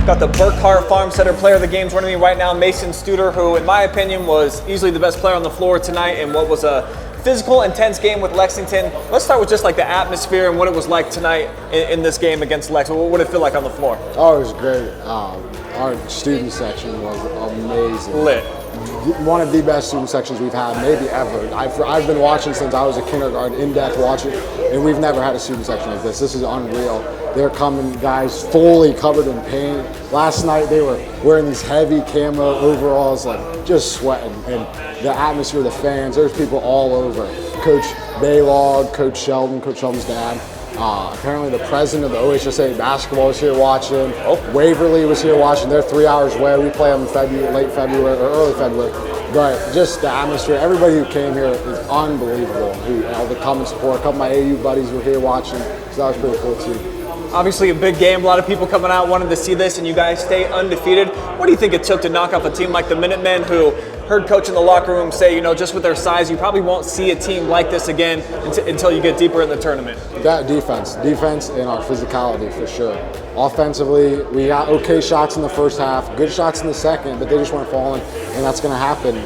Got the Burkhart Farm Center Player of the game joining me right now, Mason Studer, who in my opinion was easily the best player on the floor tonight in what was a physical, intense game with Lexington. Let's start with just like the atmosphere and what it was like tonight in this game against Lex. What did it feel like on the floor? Oh, it was great. Our student section was amazing. Lit. One of the best student sections we've had, maybe ever. I've been watching since I was a kindergarten, in-depth watching, and we've never had a student section like this. This is unreal. They're coming, guys, fully covered in paint. Last night they were wearing these heavy camo overalls, like just sweating. And the atmosphere, the fans, there's people all over. Coach Baylog, Coach Sheldon's dad. Apparently the president of the OHSA basketball was here watching. Waverly was here watching. They're 3 hours away. We play them in late February or early February. But just the atmosphere, everybody who came here is unbelievable. All the come and support. A couple of my AU buddies were here watching, so that was pretty cool too. Obviously a big game, a lot of people coming out wanted to see this, and you guys stay undefeated. What do you think it took to knock off a team like the Minutemen, who heard coach in the locker room say, you know, just with their size, you probably won't see a team like this again until you get deeper in the tournament? That defense and our physicality for sure. Offensively, we got okay shots in the first half, good shots in the second, but they just weren't falling, and that's going to happen.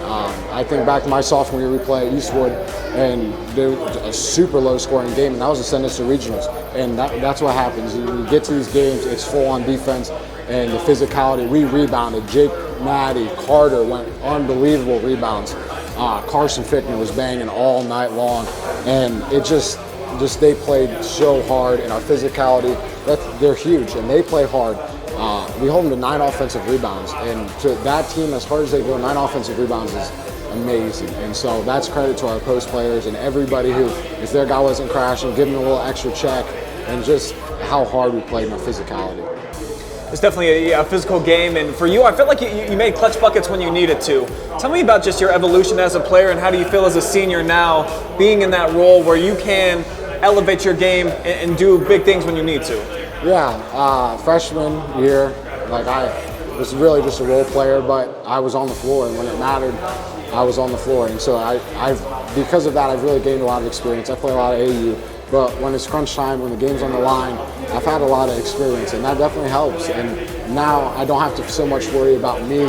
I think back to my sophomore year, we played Eastwood, and they were a super low-scoring game, and that was to send us to regionals. And that's what happens. You get to these games, it's full-on defense, and the physicality. We rebounded. Jake, Maddie, Carter went unbelievable rebounds. Carson Fickner was banging all night long, and it just they played so hard, and our physicality, they're huge, and they play hard. We hold them to 9 offensive rebounds, and to that team, as hard as they go, 9 offensive rebounds is amazing. And so that's credit to our post players and everybody who, if their guy wasn't crashing, give them a little extra check, and just how hard we played in our physicality. It's definitely a physical game, and for you, I felt like you made clutch buckets when you needed to. Tell me about just your evolution as a player, and how do you feel as a senior now, being in that role where you can elevate your game and do big things when you need to? Yeah, freshman year, like I was really just a role player, but I was on the floor, and when it mattered, I was on the floor. And so because of that, I've really gained a lot of experience. I play a lot of AU, but when it's crunch time, when the game's on the line, I've had a lot of experience, and that definitely helps. And now I don't have to so much worry about me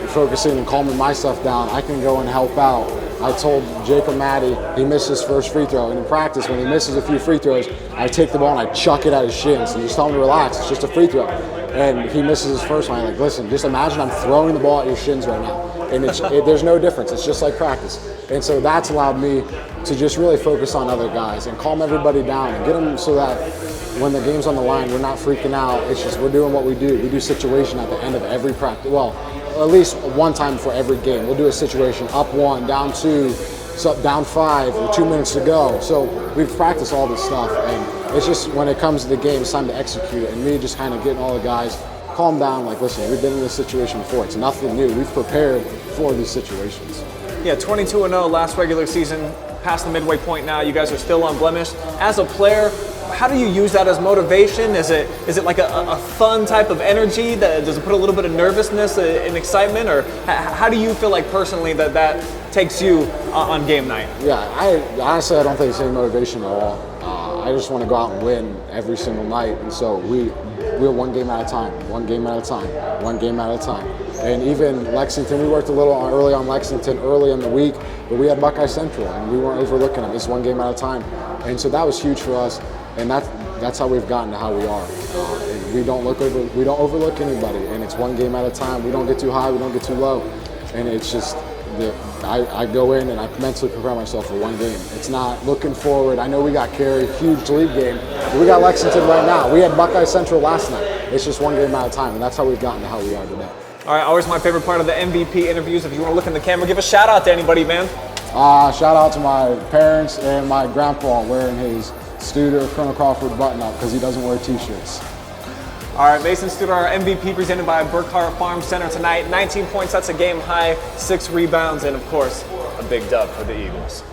focusing and calming myself down. I can go and help out. I told Jacob Maddie, he missed his first free throw, and in practice, when he misses a few free throws, I take the ball and I chuck it at his shins, and just tell him to relax, it's just a free throw. And he misses his first one. I'm like, listen, just imagine I'm throwing the ball at your shins right now. And there's no difference, it's just like practice. And so that's allowed me to just really focus on other guys and calm everybody down and get them so that when the game's on the line, we're not freaking out. It's just we're doing what we do. We do situation at the end of every practice. Well, at least one time for every game. We'll do a situation, up 1, down 2, down 5, with 2 minutes to go. So we've practiced all this stuff, and it's just when it comes to the game, it's time to execute it. And me just kind of getting all the guys calm down, like, listen, we've been in this situation before. It's nothing new. We've prepared for these situations. Yeah, 22-0 last regular season, past the midway point now. You guys are still unblemished. As a player, how do you use that as motivation? Is it like a fun type of energy? Does it put a little bit of nervousness and excitement? Or how do you feel like personally that takes you on game night? Yeah, honestly, I don't think it's any motivation at all. I just want to go out and win every single night. And so we're one game at a time, one game at a time, one game at a time. And even Lexington, we worked a little early on Lexington early in the week, but we had Buckeye Central, and we weren't overlooking them. It's one game at a time. And so that was huge for us. And that's how we've gotten to how we are. We don't overlook anybody, and it's one game at a time. We don't get too high, we don't get too low, and it's just I go in and I mentally prepare myself for one game. It's not looking forward. I know we got Cary, huge league game, but we got Lexington right now. We had Buckeye Central last night. It's just one game at a time, and that's how we've gotten to how we are today. All right, always my favorite part of the MVP interviews. If you want to look in the camera, give a shout out to anybody, man. Shout out to my parents and my grandpa wearing his Studer Colonel Crawford button-up because he doesn't wear t-shirts. All right, Mason Studer, our MVP, presented by Burkhart Farm Center tonight. 19 points, that's a game high, 6 rebounds, and of course, a big dub for the Eagles.